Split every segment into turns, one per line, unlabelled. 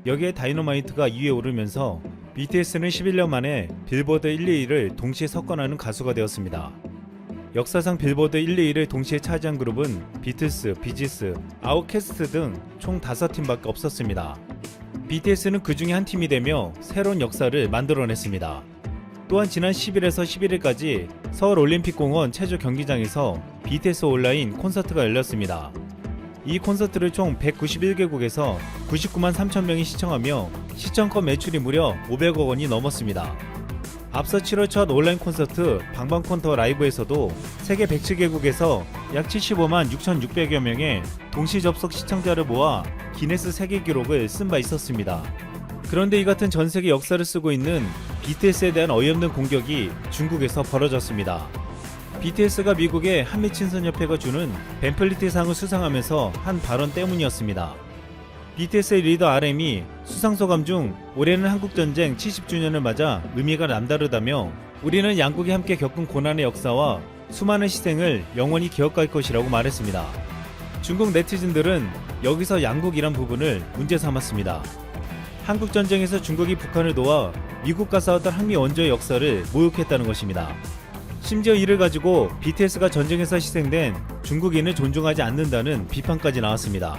여기에 다이너마이트가 2위에 오르면서 BTS는 11년 만에 빌보드 1, 2위를 동시에 석권하는 가수가 되었습니다. 역사상 빌보드 1, 2위를 동시에 차지한 그룹은 비틀스, 비지스, 아웃캐스트 등 총 5팀밖에 없었습니다. BTS는 그 중에 한 팀이 되며 새로운 역사를 만들어냈습니다. 또한 지난 10일에서 11일까지 서울올림픽공원 체조 경기장에서 BTS 온라인 콘서트가 열렸습니다. 이 콘서트를 총 191개국에서 99만 3천 명이 시청하며 시청권 매출이 무려 500억 원이 넘었습니다. 앞서 7월 첫 온라인 콘서트 방방콘터 라이브에서도 세계 107개국에서 약 75만 6,600여 명의 동시 접속 시청자를 모아 기네스 세계 기록을 쓴 바 있었습니다. 그런데 이 같은 전 세계 역사를 쓰고 있는 BTS에 대한 어이없는 공격이 중국에서 벌어졌습니다. BTS가 미국의 한미친선협회가 주는 벤플리트상을 수상하면서 한 발언 때문이었습니다. BTS의 리더 RM이 수상소감 중 올해는 한국전쟁 70주년을 맞아 의미가 남다르다며 우리는 양국이 함께 겪은 고난의 역사와 수많은 희생을 영원히 기억할 것이라고 말했습니다. 중국 네티즌들은 여기서 양국이란 부분을 문제 삼았습니다. 한국전쟁에서 중국이 북한을 도와 미국과 싸웠던 한미 원조의 역사를 모욕했다는 것입니다. 심지어 이를 가지고 BTS가 전쟁에서 희생된 중국인을 존중하지 않는다는 비판까지 나왔습니다.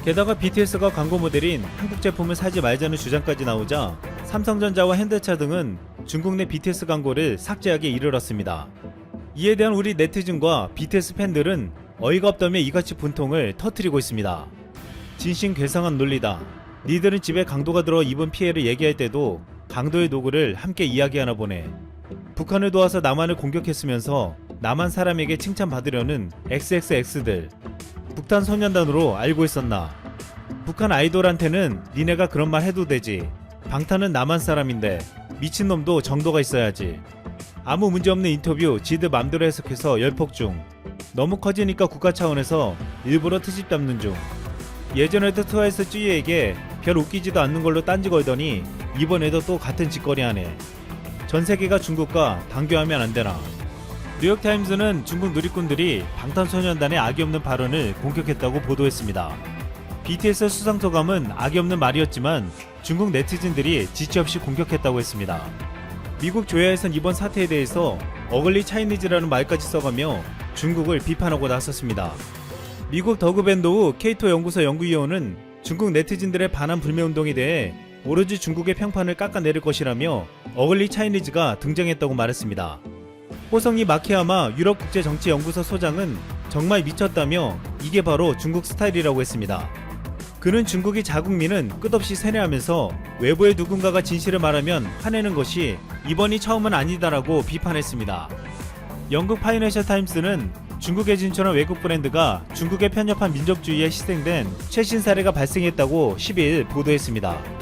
게다가 BTS가 광고 모델인 한국 제품을 사지 말자는 주장까지 나오자 삼성전자와 현대차 등은 중국 내 BTS 광고를 삭제하기에 이르렀습니다. 이에 대한 우리 네티즌과 BTS 팬들은 어이가 없다며 이같이 분통을 터뜨리고 있습니다. 진심 괴상한 논리다. 니들은 집에 강도가 들어 입은 피해를 얘기할 때도 강도의 도구를 함께 이야기하나 보네. 북한을 도와서 남한을 공격했으면서 남한 사람에게 칭찬받으려는 XXX들. 북한 소년단으로 알고 있었나? 북한 아이돌한테는 니네가 그런 말 해도 되지. 방탄은 남한 사람인데 미친놈도 정도가 있어야지. 아무 문제없는 인터뷰 지들 맘대로 해석해서 열폭 중. 너무 커지니까 국가 차원에서 일부러 트집 잡는 중. 예전에도 트와이스 쯔이에게 별 웃기지도 않는 걸로 딴지 걸더니 이번에도 또 같은 짓거리 하네. 전 세계가 중국과 당교하면 안 되나. 뉴욕타임즈는 중국 누리꾼들이 방탄소년단의 악의 없는 발언을 공격했다고 보도했습니다. BTS 수상소감은 악의 없는 말이었지만 중국 네티즌들이 지체 없이 공격했다고 했습니다. 미국 조야에선 이번 사태에 대해서 어글리 차이니즈라는 말까지 써가며 중국을 비판하고 나섰습니다. 미국 더그밴도우 케이토 연구소 연구위원은 중국 네티즌들의 반한 불매운동에 대해 오로지 중국의 평판을 깎아내릴 것이라며 어글리 차이니즈가 등장했다고 말했습니다. 호성이 마키야마 유럽국제정치연구소 소장은 정말 미쳤다며 이게 바로 중국 스타일이라고 했습니다. 그는 중국이 자국민은 끝없이 세뇌하면서 외부의 누군가가 진실을 말하면 화내는 것이 이번이 처음은 아니다라고 비판했습니다. 영국 파이낸셜 타임스는 중국에 진출한 외국 브랜드가 중국에 편협한 민족주의에 희생된 최신 사례가 발생했다고 12일 보도했습니다.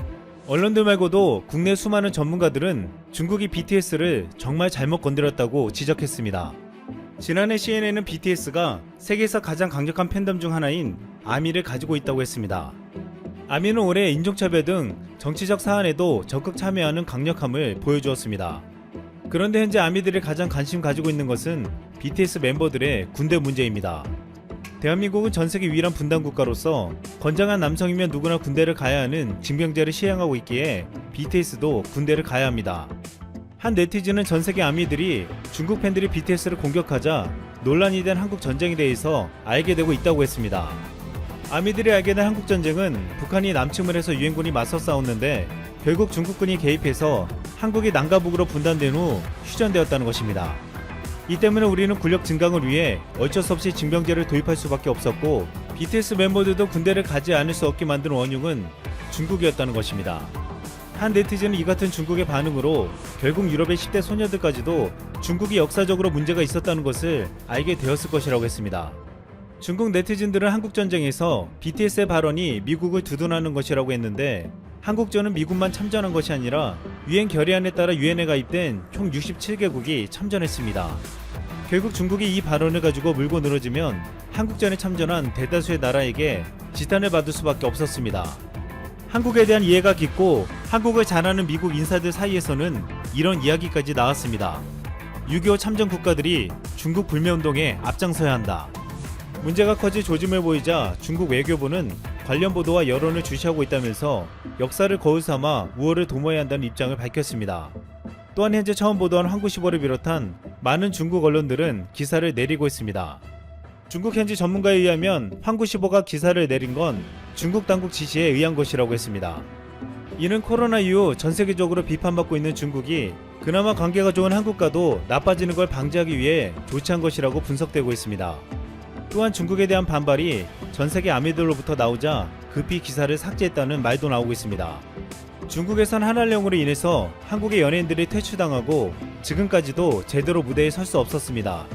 언론들 말고도 국내 수많은 전문가들은 중국이 BTS를 정말 잘못 건드렸다고 지적했습니다. 지난해 CNN은 BTS가 세계에서 가장 강력한 팬덤 중 하나인 아미를 가지고 있다고 했습니다. 아미는 올해 인종차별 등 정치적 사안에도 적극 참여하는 강력함을 보여주었습니다. 그런데 현재 아미들이 가장 관심 가지고 있는 것은 BTS 멤버들의 군대 문제입니다. 대한민국은 전세계 유일한 분단 국가로서 건장한 남성이면 누구나 군대를 가야 하는 징병제를 시행하고 있기에 BTS도 군대를 가야 합니다. 한 네티즌은 전세계 아미들이 중국 팬들이 BTS를 공격하자 논란이 된 한국 전쟁에 대해서 알게 되고 있다고 했습니다. 아미들이 알게 된 한국 전쟁은 북한이 남침을 해서 유엔군이 맞서 싸웠는데 결국 중국군이 개입해서 한국이 남과 북으로 분단된 후 휴전되었다는 것입니다. 이 때문에 우리는 군력 증강을 위해 어쩔 수 없이 징병제를 도입할 수밖에 없었고 BTS 멤버들도 군대를 가지 않을 수 없게 만든 원흉은 중국이었다는 것입니다. 한 네티즌은 이 같은 중국의 반응으로 결국 유럽의 10대 소녀들까지도 중국이 역사적으로 문제가 있었다는 것을 알게 되었을 것이라고 했습니다. 중국 네티즌들은 한국전쟁에서 BTS의 발언이 미국을 두둔하는 것이라고 했는데 한국전은 미국만 참전한 것이 아니라 유엔 결의안에 따라 유엔에 가입된 총 67개국이 참전했습니다. 결국 중국이 이 발언을 가지고 물고 늘어지면 한국전에 참전한 대다수의 나라에게 지탄을 받을 수밖에 없었습니다. 한국에 대한 이해가 깊고 한국을 잘하는 미국 인사들 사이에서는 이런 이야기까지 나왔습니다. 6.25 참전 국가들이 중국 불매운동에 앞장서야 한다. 문제가 커질 조짐을 보이자 중국 외교부는 관련 보도와 여론을 주시하고 있다면서 역사를 거울 삼아 우월을 도모해야 한다는 입장을 밝혔습니다. 또한 현재 처음 보도한 한국시보를 비롯한 많은 중국 언론들은 기사를 내리고 있습니다. 중국 현지 전문가에 의하면 한국시보가 기사를 내린 건 중국 당국 지시에 의한 것이라고 했습니다. 이는 코로나 이후 전 세계적으로 비판받고 있는 중국이 그나마 관계가 좋은 한국과도 나빠지는 걸 방지하기 위해 조치한 것이라고 분석되고 있습니다. 또한 중국에 대한 반발이 전 세계 아미들로부터 나오자 급히 기사를 삭제했다는 말도 나오고 있습니다. 중국에선 한한령으로 인해서 한국의 연예인들이 퇴출당하고 지금까지도 제대로 무대에 설 수 없었습니다.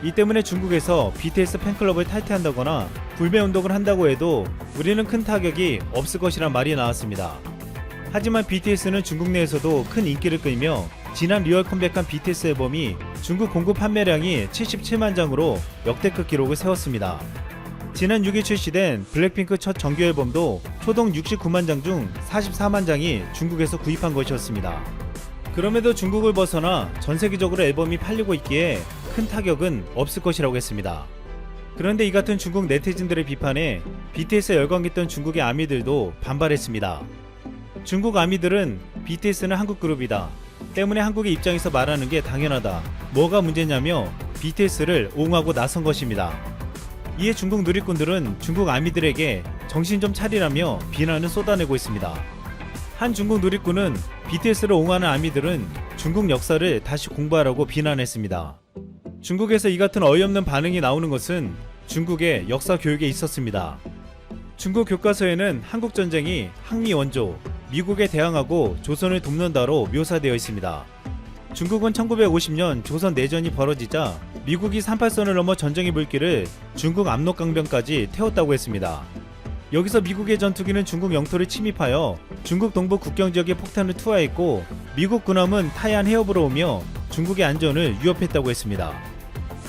이 때문에 중국에서 BTS 팬클럽을 탈퇴한다거나 불매운동을 한다고 해도 우리는 큰 타격이 없을 것이란 말이 나왔습니다. 하지만 BTS는 중국 내에서도 큰 인기를 끌며 지난 리얼 컴백한 BTS 앨범이 중국 공급 판매량이 77만 장으로 역대급 기록을 세웠습니다. 지난 6일 출시된 블랙핑크 첫 정규 앨범도 초동 69만 장 중 44만 장이 중국에서 구입한 것이었습니다. 그럼에도 중국을 벗어나 전 세계적으로 앨범이 팔리고 있기에 큰 타격은 없을 것이라고 했습니다. 그런데 이 같은 중국 네티즌들의 비판에 BTS에 열광했던 중국의 아미들도 반발했습니다. 중국 아미들은 BTS는 한국 그룹이다. 때문에 한국의 입장에서 말하는 게 당연하다. 뭐가 문제냐며 BTS를 옹호하고 나선 것입니다. 이에 중국 누리꾼들은 중국 아미들에게 정신 좀 차리라며 비난을 쏟아내고 있습니다. 한 중국 누리꾼은 BTS를 옹호하는 아미들은 중국 역사를 다시 공부하라고 비난했습니다. 중국에서 이 같은 어이없는 반응이 나오는 것은 중국의 역사 교육에 있었습니다. 중국 교과서에는 한국전쟁이 항미 원조, 미국에 대항하고 조선을 돕는다로 묘사되어 있습니다. 중국은 1950년 조선 내전이 벌어지자 미국이 38선을 넘어 전쟁의 물길을 중국 압록강변까지 태웠다고 했습니다. 여기서 미국의 전투기는 중국 영토를 침입하여 중국 동부 국경지역에 폭탄을 투하했고 미국 군함은 타이안 해협으로 오며 중국의 안전을 위협했다고 했습니다.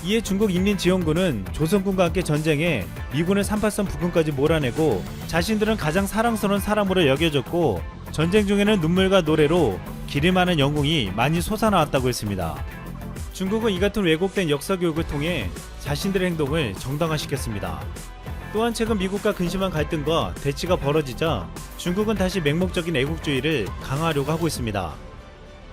이에 중국 인민지원군은 조선군과 함께 전쟁에 미군을 38선 부근까지 몰아내고 자신들은 가장 사랑스러운 사람으로 여겨졌고 전쟁 중에는 눈물과 노래로 기릴만한 영웅이 많이 솟아나왔다고 했습니다. 중국은 이 같은 왜곡된 역사 교육을 통해 자신들의 행동을 정당화시켰습니다. 또한 최근 미국과 근심한 갈등과 대치가 벌어지자 중국은 다시 맹목적인 애국주의를 강화하려고 하고 있습니다.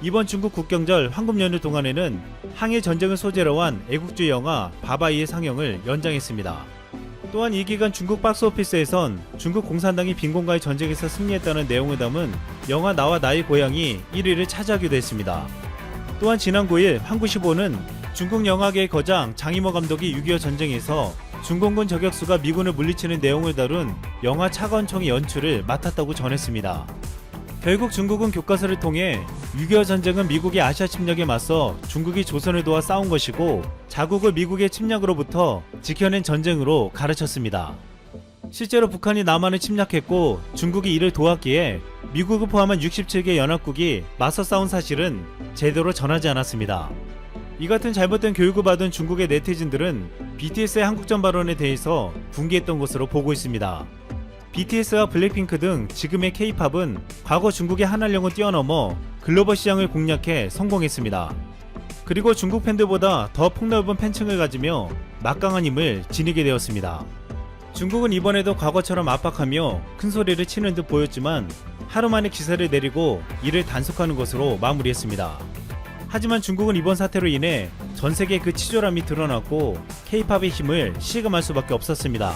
이번 중국 국경절 황금 연휴 동안에는 항일 전쟁을 소재로 한 애국주의 영화 바바이의 상영을 연장했습니다. 또한 이 기간 중국 박스오피스에선 중국 공산당이 빈곤과의 전쟁에서 승리했다는 내용을 담은 영화 나와 나의 고향이 1위를 차지하기도 했습니다. 또한 지난 9일 한국시보는 중국 영화계의 거장 장이모 감독이 6.25 전쟁에서 중공군 저격수가 미군을 물리치는 내용을 다룬 영화 차가운 총의 연출을 맡았다고 전했습니다. 결국 중국은 교과서를 통해 6.25 전쟁은 미국의 아시아 침략에 맞서 중국이 조선을 도와 싸운 것이고 자국을 미국의 침략으로부터 지켜낸 전쟁으로 가르쳤습니다. 실제로 북한이 남한을 침략했고 중국이 이를 도왔기에 미국을 포함한 67개 연합국이 맞서 싸운 사실은 제대로 전하지 않았습니다. 이 같은 잘못된 교육을 받은 중국의 네티즌들은 BTS의 한국전 발언에 대해서 분개했던 것으로 보고 있습니다. BTS와 블랙핑크 등 지금의 K-팝은 과거 중국의 한한령을 뛰어넘어 글로벌 시장을 공략해 성공했습니다. 그리고 중국 팬들보다 더 폭넓은 팬층을 가지며 막강한 힘을 지니게 되었습니다. 중국은 이번에도 과거처럼 압박하며 큰 소리를 치는 듯 보였지만 하루 만에 기사를 내리고 이를 단속하는 것으로 마무리했습니다. 하지만 중국은 이번 사태로 인해 전 세계의 그 치졸함이 드러났고 K-팝의 힘을 실감할 수밖에 없었습니다.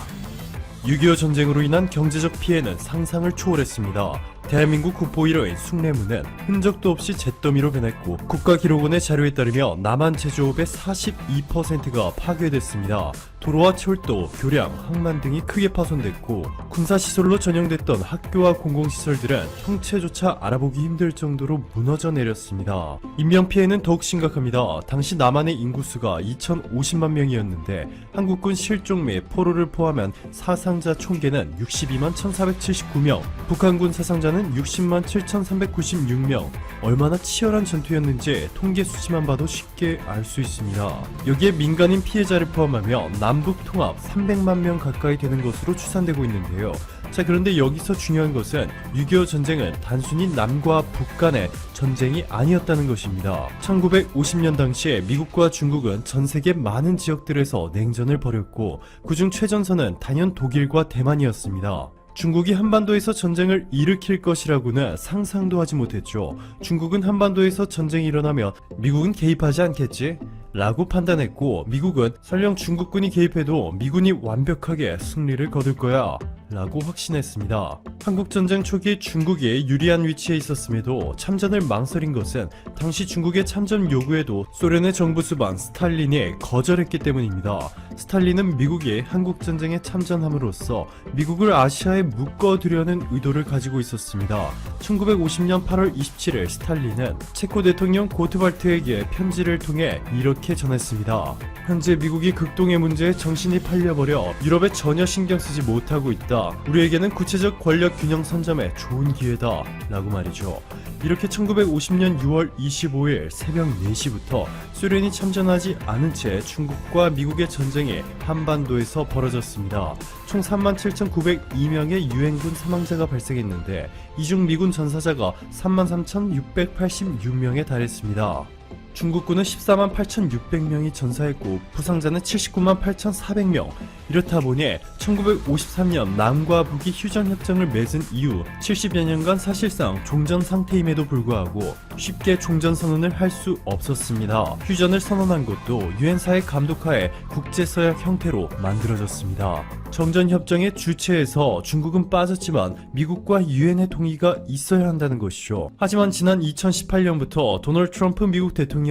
6.25 전쟁으로 인한 경제적 피해는 상상을 초월했습니다. 대한민국 국보 1호인 숭례문은 흔적도 없이 잿더미로 변했고 국가기록원의 자료에 따르며 남한 제조업의 42%가 파괴됐습니다. 도로와 철도, 교량, 항만 등이 크게 파손됐고 군사시설로 전용됐던 학교와 공공시설들은 형체조차 알아보기 힘들 정도로 무너져 내렸습니다. 인명피해는 더욱 심각합니다. 당시 남한의 인구수가 2,050만 명이었는데 한국군 실종 및 포로를 포함한 사상자 총계는 62만 1,479명, 북한군 사상자는 60만 7,396명. 얼마나 치열한 전투였는지 통계 수치만 봐도 쉽게 알 수 있습니다. 여기에 민간인 피해자를 포함하며 남북 통합 300만 명 가까이 되는 것으로 추산되고 있는데요. 자, 그런데 여기서 중요한 것은 6.25 전쟁은 단순히 남과 북 간의 전쟁이 아니었다는 것입니다. 1950년 당시에 미국과 중국은 전 세계 많은 지역들에서 냉전을 벌였고 그중 최전선은 단연 독일과 대만이었습니다. 중국이 한반도에서 전쟁을 일으킬 것이라고는 상상도 하지 못했죠. 중국은 한반도에서 전쟁이 일어나면 미국은 개입하지 않겠지? 라고 판단했고, 미국은 설령 중국군이 개입해도 미군이 완벽하게 승리를 거둘 거야 라고 확신했습니다. 한국전쟁 초기 중국이 유리한 위치에 있었음에도 참전을 망설인 것은 당시 중국의 참전 요구에도 소련의 정부 수반 스탈린이 거절했기 때문입니다. 스탈린은 미국이 한국전쟁에 참전함으로써 미국을 아시아에 묶어두려는 의도를 가지고 있었습니다. 1950년 8월 27일 스탈린은 체코 대통령 고트발트에게 편지를 통해 이렇게 전했습니다. 현재 미국이 극동의 문제에 정신이 팔려버려 유럽에 전혀 신경 쓰지 못하고 있다. 우리에게는 구체적 권력 균형 선점에 좋은 기회다 라고 말이죠. 이렇게 1950년 6월 25일 새벽 4시부터 소련이 참전하지 않은 채 중국과 미국의 전쟁이 한반도에서 벌어졌습니다. 총 37,902명의 유엔군 사망자가 발생했는데 이 중 미군 전사자가 33,686명에 달했습니다. 중국군은 14만 8,600명이 전사했고 부상자는 79만 8,400명. 이렇다 보니 1953년 남과 북이 휴전협정을 맺은 이후 70여 년간 사실상 종전 상태임에도 불구하고 쉽게 종전선언을 할 수 없었습니다. 휴전을 선언한 것도 유엔사의 감독하에 국제서약 형태로 만들어졌습니다. 정전협정의 주체에서 중국은 빠졌지만 미국과 유엔의 동의가 있어야 한다는 것이죠. 하지만 지난 2018년부터 도널드 트럼프 미국 대통령은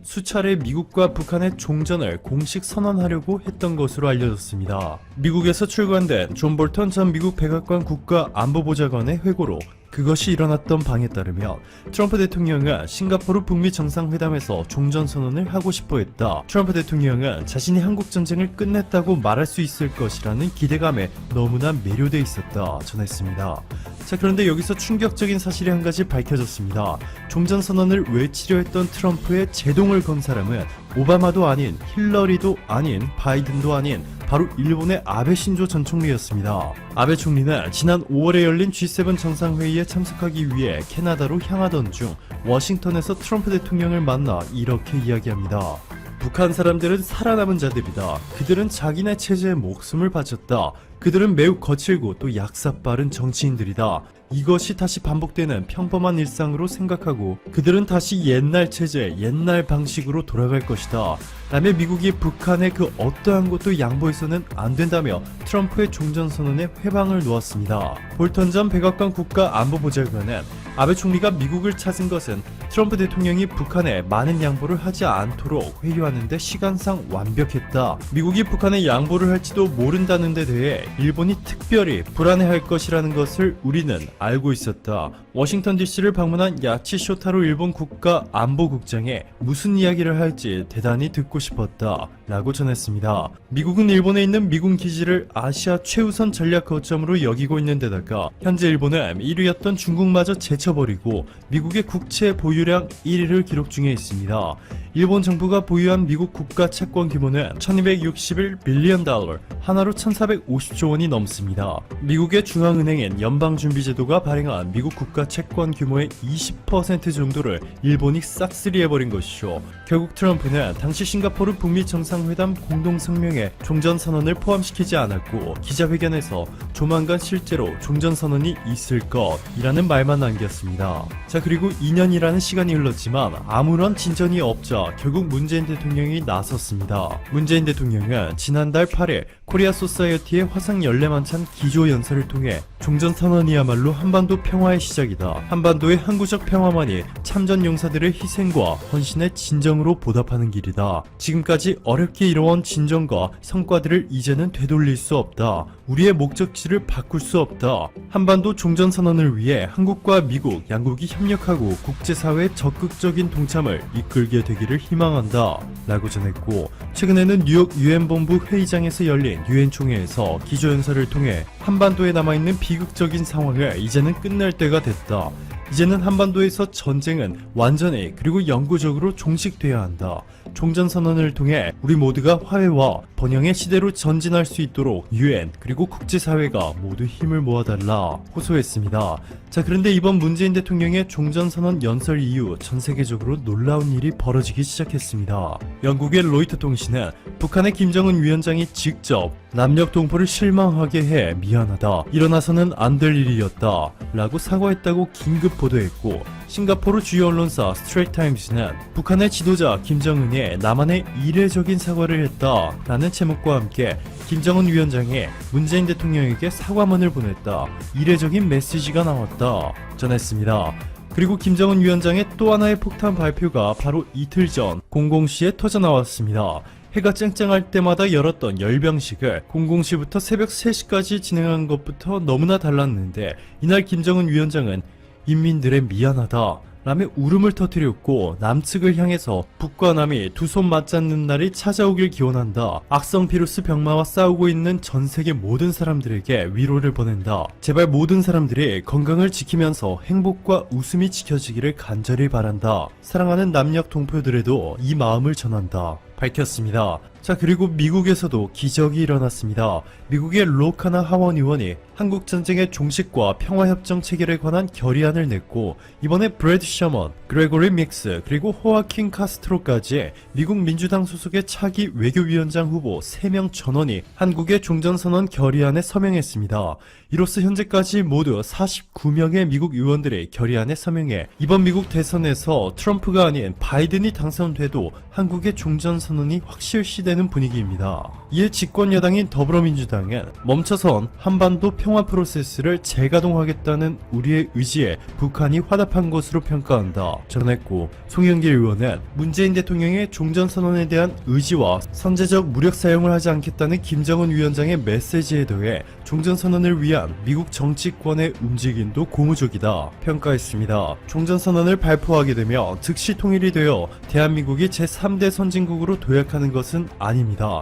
수차례 미국과 북한의 종전을 공식 선언하려고 했던 것으로 알려졌습니다. 미국에서 출관된 존 볼턴 전 미국 백악관 국가안보보좌관의 회고로 그것이 일어났던 방에 따르면 트럼프 대통령은 싱가포르 북미 정상회담에서 종전선언을 하고 싶어 했다. 트럼프 대통령은 자신이 한국전쟁을 끝냈다고 말할 수 있을 것이라는 기대감에 너무나 매료돼 있었다 전했습니다. 자, 그런데 여기서 충격적인 사실이 한 가지 밝혀졌습니다. 종전선언을 외치려 했던 트럼프의 제동을 건 사람은 오바마도 아닌 힐러리도 아닌 바이든도 아닌 바로 일본의 아베 신조 전 총리였습니다. 아베 총리는 지난 5월에 열린 G7 정상회의에 참석하기 위해 캐나다로 향하던 중 워싱턴에서 트럼프 대통령을 만나 이렇게 이야기합니다. 북한 사람들은 살아남은 자들이다. 그들은 자기네 체제에 목숨을 바쳤다. 그들은 매우 거칠고 또 약삭빠른 정치인들이다. 이것이 다시 반복되는 평범한 일상으로 생각하고 그들은 다시 옛날 체제, 옛날 방식으로 돌아갈 것이다. 라며 미국이 북한의 그 어떠한 것도 양보해서는 안 된다며 트럼프의 종전선언에 회방을 놓았습니다. 볼턴 전 백악관 국가안보보좌관은 아베 총리가 미국을 찾은 것은 트럼프 대통령이 북한에 많은 양보를 하지 않도록 회유하는데 시간상 완벽했다. 미국이 북한에 양보를 할지도 모른다는 데 대해 일본이 특별히 불안해할 것이라는 것을 우리는 알고 있었다. 워싱턴 DC를 방문한 야치 쇼타로 일본 국가안보국장에 무슨 이야기를 할지 대단히 듣고 싶었다 라고 전했습니다. 미국은 일본에 있는 미군 기지를 아시아 최우선 전략 거점으로 여기고 있는 데다가 현재 일본은 1위였던 중국마저 제쳐버리고 미국의 국채 보유량 1위를 기록 중에 있습니다. 일본 정부가 보유한 미국 국가 채권 규모는 1261빌리언 달러, 하나로 1450조 원이 넘습니다. 미국의 중앙은행인 연방준비제도가 발행한 미국 국가 채권 규모의 20% 정도를 일본이 싹쓸이해버린 것이죠. 결국 트럼프는 당시 싱가포르 북미 정상회담 공동성명에 종전선언을 포함시키지 않았고 기자회견에서 조만간 실제로 종전선언이 있을 것이라는 말만 남겼습니다. 자, 그리고 2년이라는 시간이 흘렀지만 아무런 진전이 없자 결국 문재인 대통령이 나섰습니다. 문재인 대통령은 지난달 8일 코리아 소사이어티의 화상 연례만찬 기조연설을 통해 종전선언이야말로 한반도 평화의 시작이다. 한반도의 항구적 평화만이 참전 용사들의 희생과 헌신의 진정으로 보답하는 길이다. 지금까지 어렵게 이뤄온 진정과 성과들을 이제는 되돌릴 수 없다. 우리의 목적지를 바꿀 수 없다. 한반도 종전선언을 위해 한국과 미국 양국이 협력하고 국제사회의 적극적인 동참을 이끌게 되기를 희망한다 라고 전했고, 최근에는 뉴욕 유엔본부 회의장에서 열린 유엔 총회에서 기조연설을 통해 한반도에 남아있는 비극적인 상황을 이제는 끝낼 때가 됐다. 이제는 한반도에서 전쟁은 완전히 그리고 영구적으로 종식돼야 한다. 종전선언을 통해 우리 모두가 화해와 번영의 시대로 전진할 수 있도록 UN 그리고 국제사회가 모두 힘을 모아달라 호소했습니다. 자, 그런데 이번 문재인 대통령의 종전선언 연설 이후 전 세계적으로 놀라운 일이 벌어지기 시작했습니다. 영국의 로이터 통신은 북한의 김정은 위원장이 직접 남녘 동포를 실망하게 해 미안하다, 일어나서는 안 될 일이었다 라고 사과했다고 긴급 보도했고, 싱가포르 주요 언론사 스트레이트타임스는 북한의 지도자 김정은이 남한에 이례적인 사과를 했다 라는 제목과 함께 김정은 위원장이 문재인 대통령에게 사과문을 보냈다, 이례적인 메시지가 나왔다 전했습니다. 그리고 김정은 위원장의 또 하나의 폭탄 발표가 바로 이틀 전 00시에 터져 나왔습니다. 해가 쨍쨍할 때마다 열었던 열병식을 00시부터 새벽 3시까지 진행한 것부터 너무나 달랐는데, 이날 김정은 위원장은 인민들의 미안하다 라며 울음을 터뜨렸고, 남측을 향해서 북과 남이 두 손 맞잡는 날이 찾아오길 기원한다, 악성 비루스 병마와 싸우고 있는 전 세계 모든 사람들에게 위로를 보낸다, 제발 모든 사람들이 건강을 지키면서 행복과 웃음이 지켜지기를 간절히 바란다, 사랑하는 남녘 동포들에도 이 마음을 전한다 밝혔습니다. 자, 그리고 미국에서도 기적이 일어났습니다. 미국의 로카나 하원 의원이 한국전쟁의 종식과 평화협정 체결에 관한 결의안을 냈고, 이번에 브래드 셔먼, 그레고리 믹스, 그리고 호아킨 카스트로까지 미국 민주당 소속의 차기 외교위원장 후보 3명 전원이 한국의 종전선언 결의안에 서명했습니다. 이로써 현재까지 모두 49명의 미국 의원들이 결의안에 서명해 이번 미국 대선에서 트럼프가 아닌 바이든이 당선돼도 한국의 종전선언이 확실시되는 분위기입니다. 이에 집권 여당인 더불어민주당은 멈춰선 한반도 평화 프로세스를 재가동하겠다는 우리의 의지에 북한이 화답한 것으로 평가한다 전했고, 송영길 의원은 문재인 대통령의 종전선언에 대한 의지와 선제적 무력 사용을 하지 않겠다는 김정은 위원장의 메시지에 더해 종전선언을 위한 미국 정치권의 움직임도 고무적이다 평가했습니다. 종전선언을 발표하게 되면 즉시 통일이 되어 대한민국이 제3대 선진국으로 도약하는 것은 아닙니다.